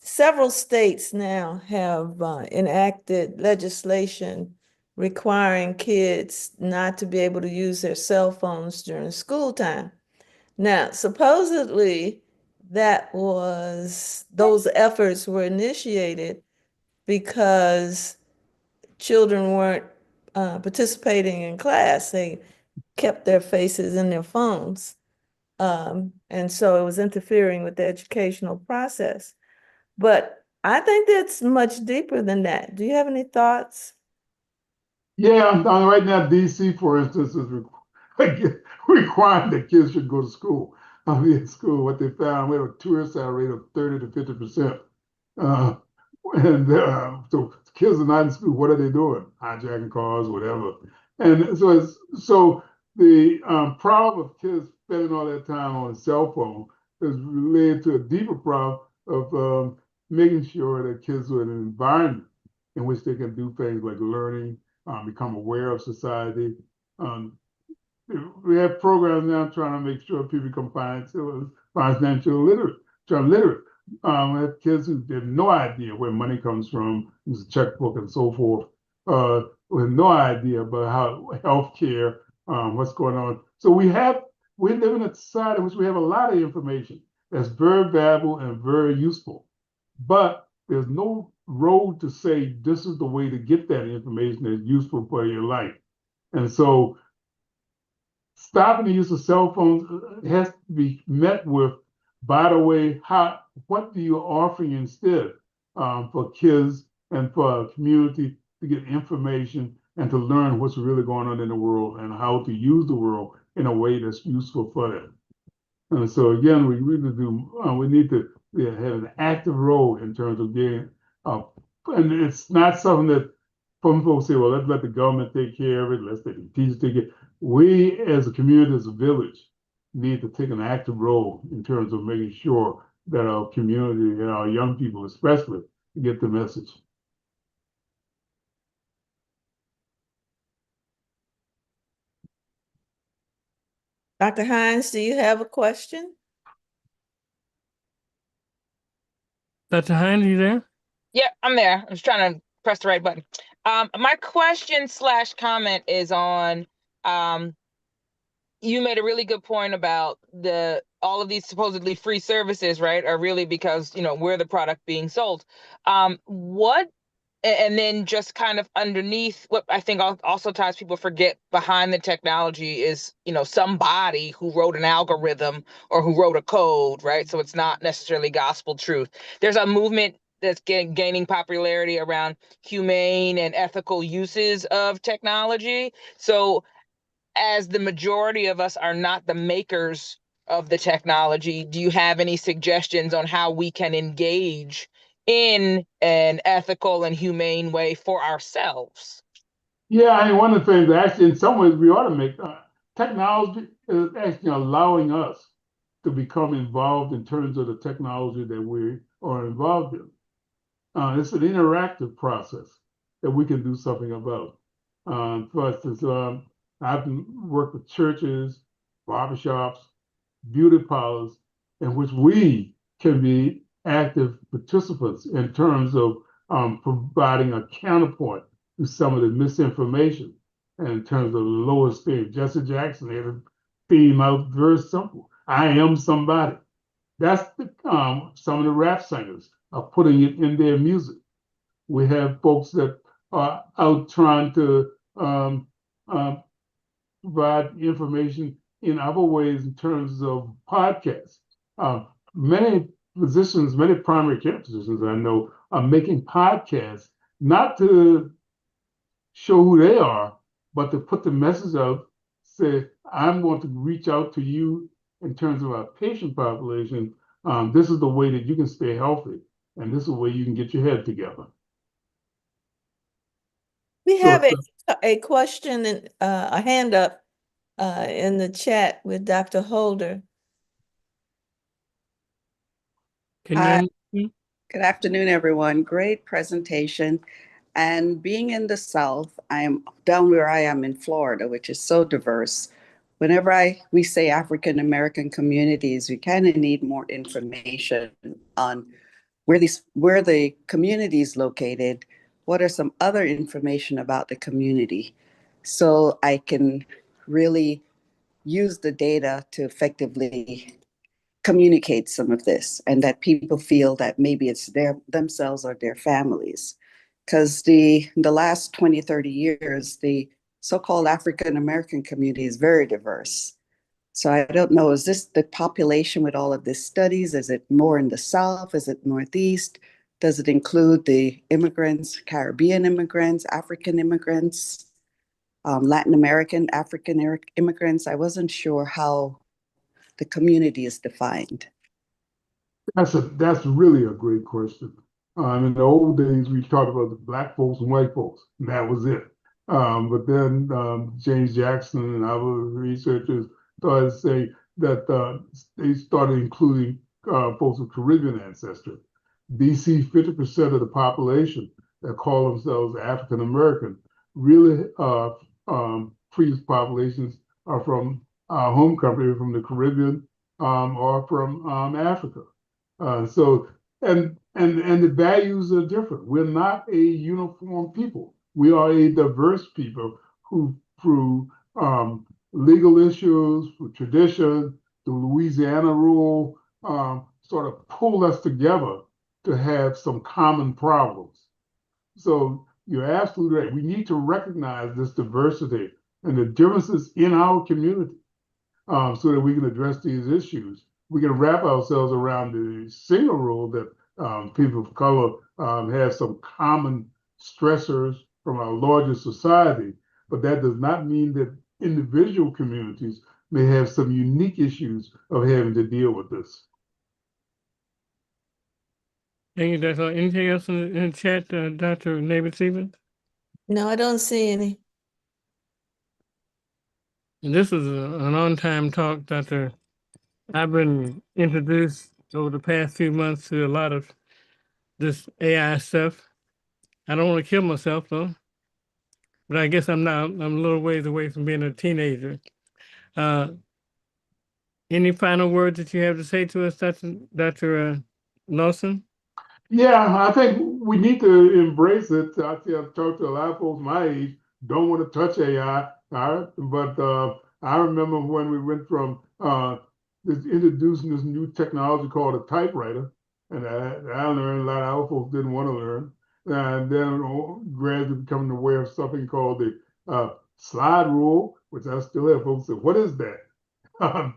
several states now have enacted legislation requiring kids not to be able to use their cell phones during school time. Now, supposedly, those efforts were initiated because children weren't participating in class. They kept their faces in their phones. And so it was interfering with the educational process. But I think that's much deeper than that. Do you have any thoughts? Yeah, right now, DC, for instance, is requiring that kids should go to school. In school, what they found, we have a suicide rate of 30 to 50%. So kids are not in school. What are they doing? Hijacking cars, whatever. And so the problem of kids spending all that time on a cell phone is related to a deeper problem of making sure that kids are in an environment in which they can do things like learning, become aware of society. we have programs now trying to make sure people become financial literate, literate. We have kids who have no idea where money comes from, use a checkbook and so forth, with no idea about how healthcare, what's going on. So we live in a society in which we have a lot of information that's very valuable and very useful, but there's no road to say this is the way to get that information that's useful for your life. And so stopping the use of cell phones has to be met with, by the way, what are you offering instead, for kids and for a community to get information and to learn what's really going on in the world and how to use the world in a way that's useful for them. And so again, we need to have an active role in terms of getting, and it's not something that some folks say, well, let's let the government take care of it, let's let the teachers take it. We as a community, as a village, need to take an active role in terms of making sure that our community and our young people especially get the message. Dr. Hines, do you have a question? Dr. Hines, you there? Yeah, I'm there. I was trying to press the right button. My question / comment is on, you made a really good point about all of these supposedly free services, right, are really because, we're the product being sold. And then just kind of underneath, what I think also times people forget behind the technology is, somebody who wrote an algorithm or who wrote a code, right? So it's not necessarily gospel truth. There's a movement that's gaining popularity around humane and ethical uses of technology. So as the majority of us are not the makers of the technology, do you have any suggestions on how we can engage in an ethical and humane way for ourselves? Yeah, I mean, one of the things, actually, in some ways, we ought to make technology is actually allowing us to become involved in terms of the technology that we are involved in. It's an interactive process that we can do something about. For instance, I've worked with churches, barbershops, beauty parlors, in which we can be active participants in terms of providing a counterpoint to some of the misinformation. And in terms of the lowest thing, Jesse Jackson had a theme out very simple: I am somebody. That's some of the rap singers are putting it in their music. We have folks that are out trying to provide information in other ways in terms of podcasts. Many physicians, many primary care physicians I know are making podcasts not to show who they are, but to put the message out, say, I'm going to reach out to you in terms of our patient population. This is the way that you can stay healthy, and this is the way you can get your head together. We have a question and a hand up in the chat with Dr. Holder. Can Good afternoon, everyone. Great presentation. And being in the South, I'm down where I am in Florida, which is so diverse. Whenever we say African American communities, we kind of need more information on where the community is located. What are some other information about the community, so I can really use the data to effectively communicate some of this, and that people feel that maybe it's themselves or their families. Because the last 20, 30 years, the so-called African American community is very diverse. So I don't know, is this the population with all of these studies? Is it more in the South? Is it Northeast? Does it include the immigrants, Caribbean immigrants, African immigrants, Latin American, African immigrants? I wasn't sure how the community is defined. That's really a great question. In the old days, we talked about the Black folks and white folks, and that was it. But then James Jackson and other researchers started to say that they started including folks of Caribbean ancestry. BC, 50% of the population that call themselves African American really are previous populations are from our home country, from the Caribbean, or from Africa. So and the values are different. We're not a uniform people. We are a diverse people who, through legal issues, through tradition, the Louisiana rule, sort of pull us together to have some common problems. So you're absolutely right. We need to recognize this diversity and the differences in our community, so that we can address these issues. We can wrap ourselves around the single rule that people of color have some common stressors from our larger society, but that does not mean that individual communities may have some unique issues of having to deal with this. Thank you. That's all. Anything else in the chat, Dr. Nabin-Stephens? No, I don't see any. And this is an on-time talk, Dr. I've been introduced over the past few months to a lot of this AI stuff. I don't want to kill myself though, but I guess I'm a little ways away from being a teenager. Any final words that you have to say to us, Dr. Lawson? Yeah, I think we need to embrace it. I've talked to a lot of folks my age, don't want to touch AI, all right? But I remember when we went from introducing this new technology called a typewriter, and I learned a lot of other folks didn't want to learn. And then gradually becoming aware of something called the slide rule, which I still have folks say, what is that?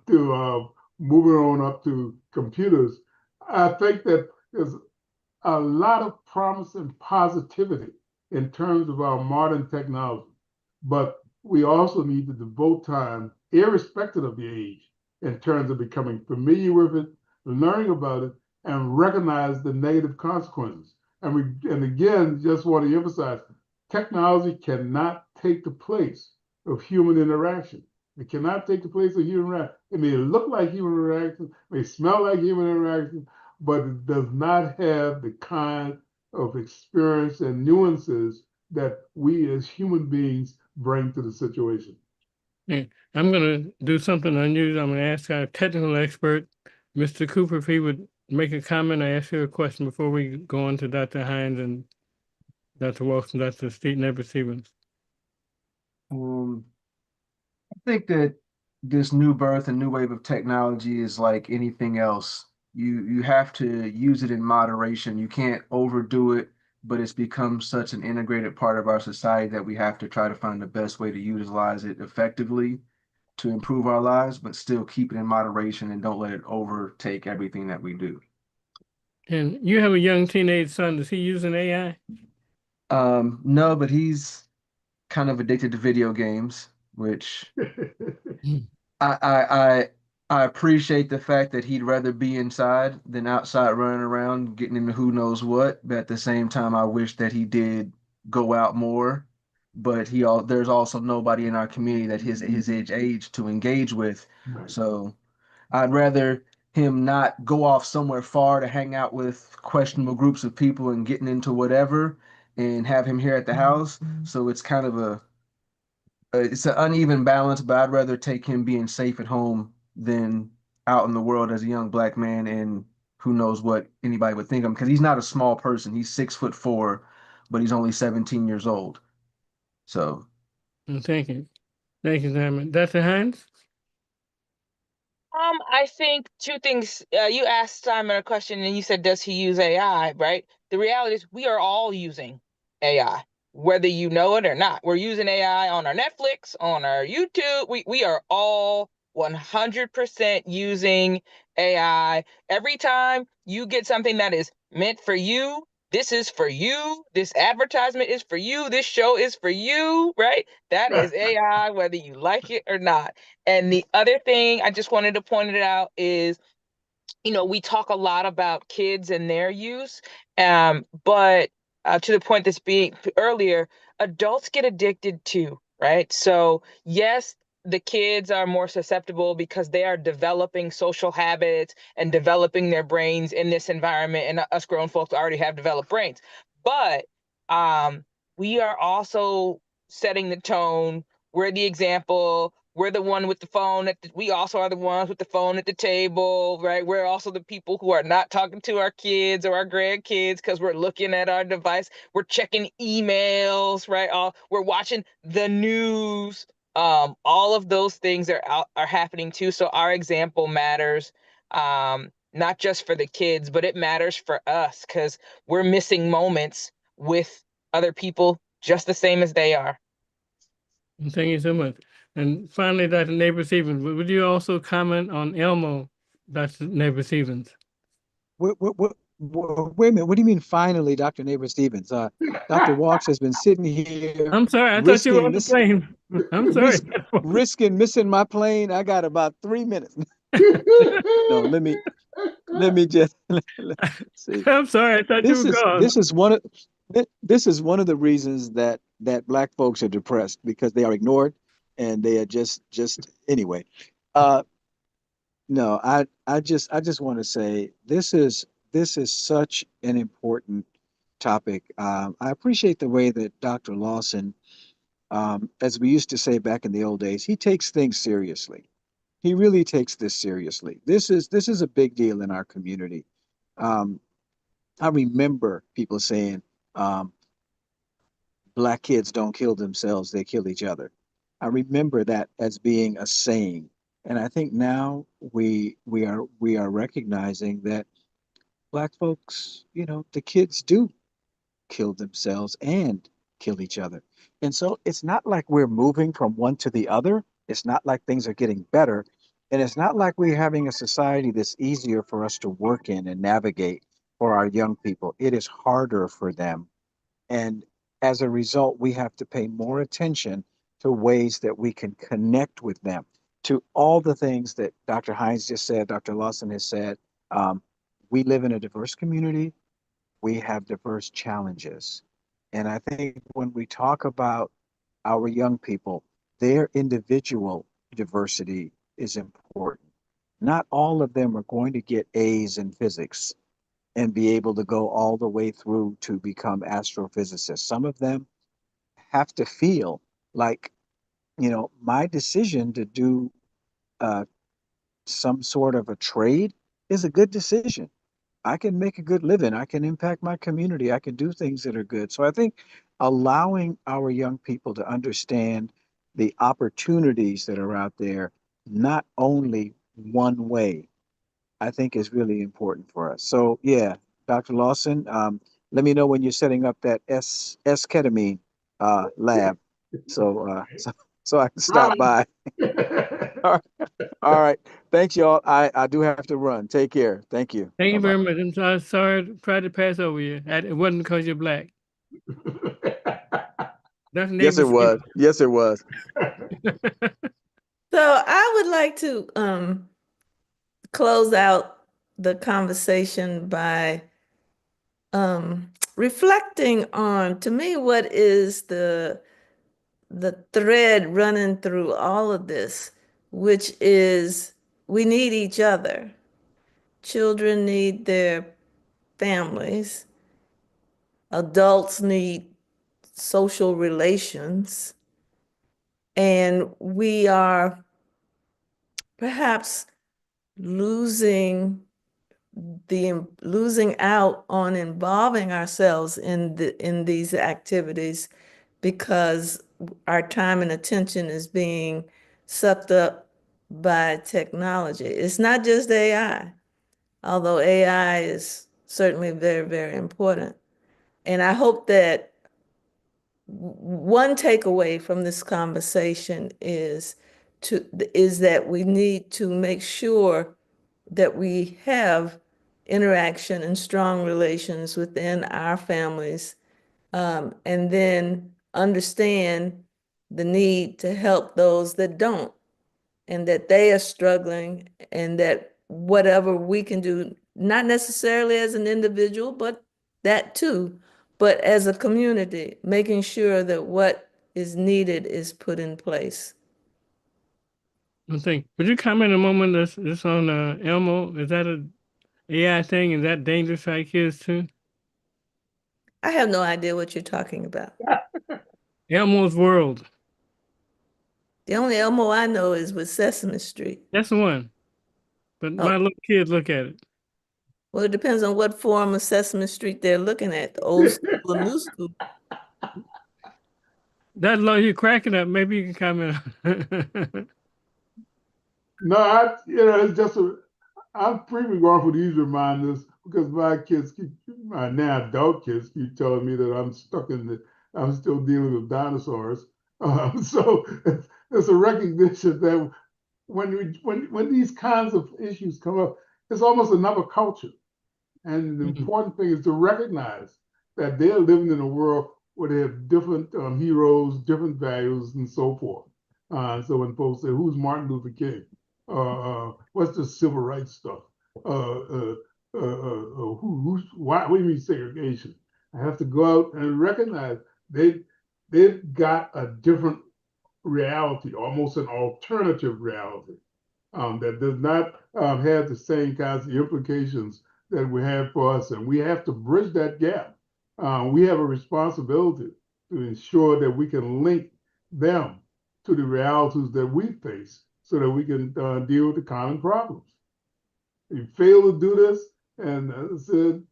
To moving on up to computers. I think that there's a lot of promise and positivity in terms of our modern technology, but we also need to devote time, irrespective of the age, in terms of becoming familiar with it, learning about it, and recognize the negative consequences. And again, just want to emphasize, technology cannot take the place of human interaction. It cannot take the place of human interaction. It may look like human interaction, may smell like human interaction, but it does not have the kind of experience and nuances that we as human beings bring to the situation. Yeah, I'm going to do something unusual. I'm going to ask our technical expert, Mr. Cooper, if he would make a comment. I ask you a question before we go on to Dr. Hines and Dr. Wilson, Dr. Nabin-Stephens. I think that this new birth and new wave of technology is like anything else. You have to use it in moderation. You can't overdo it, but it's become such an integrated part of our society that we have to try to find the best way to utilize it effectively to improve our lives, but still keep it in moderation and don't let it overtake everything that we do. And you have a young teenage son. Is he using AI? No, but he's kind of addicted to video games, which I appreciate the fact that he'd rather be inside than outside running around getting into who knows what. But at the same time, I wish that he did go out more. But there's also nobody in our community that his age to engage with. Right. So I'd rather him not go off somewhere far to hang out with questionable groups of people and getting into whatever, and have him here at the house. So it's kind of it's an uneven balance, but I'd rather take him being safe at home than out in the world as a young Black man and who knows what anybody would think of him, because he's not a small person. He's 6'4", but he's only 17 years old. So Thank you. Thank you, Simon. Dr. Hines? I think two things. You asked Simon a question and you said, does he use AI, right? The reality is we are all using AI, whether you know it or not. We're using AI on our Netflix, on our YouTube. We are all 100% using AI. Every time you get something that is meant for you, this is for you, this advertisement is for you, this show is for you, right? That is AI, whether you like it or not. And the other thing I just wanted to point it out is, we talk a lot about kids and their use, but to the point that's being earlier, adults get addicted too, right? So yes, the kids are more susceptible because they are developing social habits and developing their brains in this environment, and us grown folks already have developed brains. But we are also setting the tone. We're the example. we're the one with the phone we also are the ones with the phone at the table, right? We're also the people who are not talking to our kids or our grandkids because we're looking at our device. We're checking emails, right? We're watching the news. All of those things are happening too. So our example matters, not just for the kids, but it matters for us because we're missing moments with other people just the same as they are. Thank you so much. And finally, Dr. Neighbor Stevens, would you also comment on Elmo, Dr. Neighbor Stevens? Wait a minute. What do you mean finally, Dr. Neighbor Stevens? Dr. Walks has been sitting here I'm sorry, I thought you were on the plane. I'm sorry. risking missing my plane. I got about 3 minutes. No, let me just see. I'm sorry, I thought you were gone. This is one of the reasons that Black folks are depressed, because they are ignored and they are just anyway. No, I just want to say this is such an important topic. I appreciate the way that Dr. Lawson, as we used to say back in the old days, he takes things seriously. He really takes this seriously. This is a big deal in our community. I remember people saying, Black kids don't kill themselves, they kill each other. I remember that as being a saying. And I think now we are recognizing that Black folks, the kids do kill themselves and kill each other. And so it's not like we're moving from one to the other. It's not like things are getting better. And it's not like we're having a society that's easier for us to work in and navigate for our young people. It is harder for them. And as a result, we have to pay more attention to ways that we can connect with them, to all the things that Dr. Hines just said, Dr. Lawson has said. We live in a diverse community. We have diverse challenges. And I think when we talk about our young people, their individual diversity is important. Not all of them are going to get A's in physics and be able to go all the way through to become astrophysicists. Some of them have to feel like, my decision to do some sort of a trade is a good decision. I can make a good living. I can impact my community. I can do things that are good. So I think allowing our young people to understand the opportunities that are out there, not only one way, I think is really important for us. So yeah, Dr. Lawson, let me know when you're setting up that S-ketamine lab, so so I can stop by. All right. Thanks, y'all. I do have to run. Take care. Thank you. Thank you Bye-bye. very much. I'm sorry to try to pass over you. It wasn't because you're Black. That's Yes, it was. Yes, it was. So I would like to close out the conversation by reflecting on, to me, what is the thread running through all of this, which is we need each other. Children need their families. Adults need social relations. And we are perhaps losing out on involving ourselves in these activities because our time and attention is being sucked up by technology. It's not just AI, although AI is certainly very, very important. And I hope that one takeaway from this conversation is that we need to make sure that we have interaction and strong relations within our families, and then understand the need to help those that don't, and that they are struggling, and that whatever we can do, not necessarily as an individual, but that too, but as a community, making sure that what is needed is put in place. I think. Would you comment a moment this on Elmo? Is that a AI thing? Is that dangerous for our kids too? I have no idea what you're talking about. Elmo's World. The only Elmo I know is with Sesame Street. That's the one. But Oh. my little kids look at it. Well, it depends on what form of Sesame Street they're looking at, the old school or new school. That low you're cracking up. Maybe you can comment on No, it's just I'm frequently going for these reminders because my kids my now adult kids keep telling me that I'm still dealing with dinosaurs. So there's a recognition that when these kinds of issues come up, it's almost another culture. And the important thing is to recognize that they're living in a world where they have different heroes, different values, and so forth. So when folks say, "Who's Martin Luther King?" What's the civil rights stuff? Why? What do you mean segregation? I have to go out and recognize they've got a different reality, almost an alternative reality that does not have the same kinds of implications that we have for us, and we have to bridge that gap. We have a responsibility to ensure that we can link them to the realities that we face so that we can deal with the common problems. If you fail to do this, and as I said,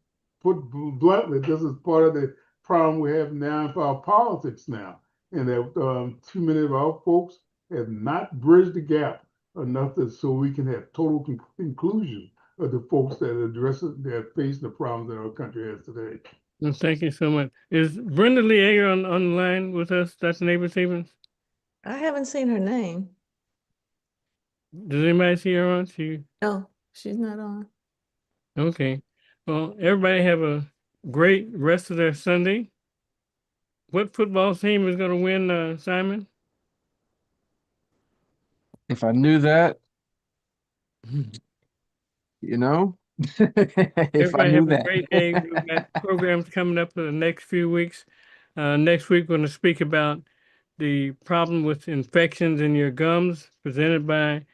put bluntly, this is part of the problem we have now for our politics now, and that too many of our folks have not bridged the gap enough so we can have total inclusion of the folks that are facing the problems that our country has today. Well, thank you so much. Is Brenda Lee Ager on the line with us, Dr. Neighbor-Stevens? I haven't seen her name. Does anybody see her on? No, she's not on. Okay. Well, everybody have a great rest of their Sunday. What football team is going to win, Simon? If I knew that, you know, if I Everybody knew have a that. great day. We've got programs coming up for the next few weeks. Next week, we're going to speak about the problem with infections in your gums, presented by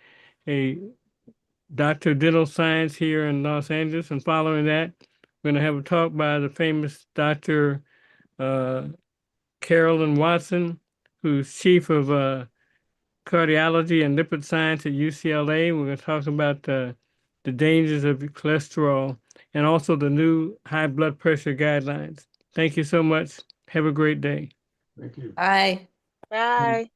a doctor of dental science here in Los Angeles. And following that, we're going to have a talk by the famous Dr. Carolyn Watson, who's chief of cardiology and lipid science at UCLA. We're going to talk about the dangers of cholesterol and also the new high blood pressure guidelines. Thank you so much. Have a great day. Thank you. Bye. Bye.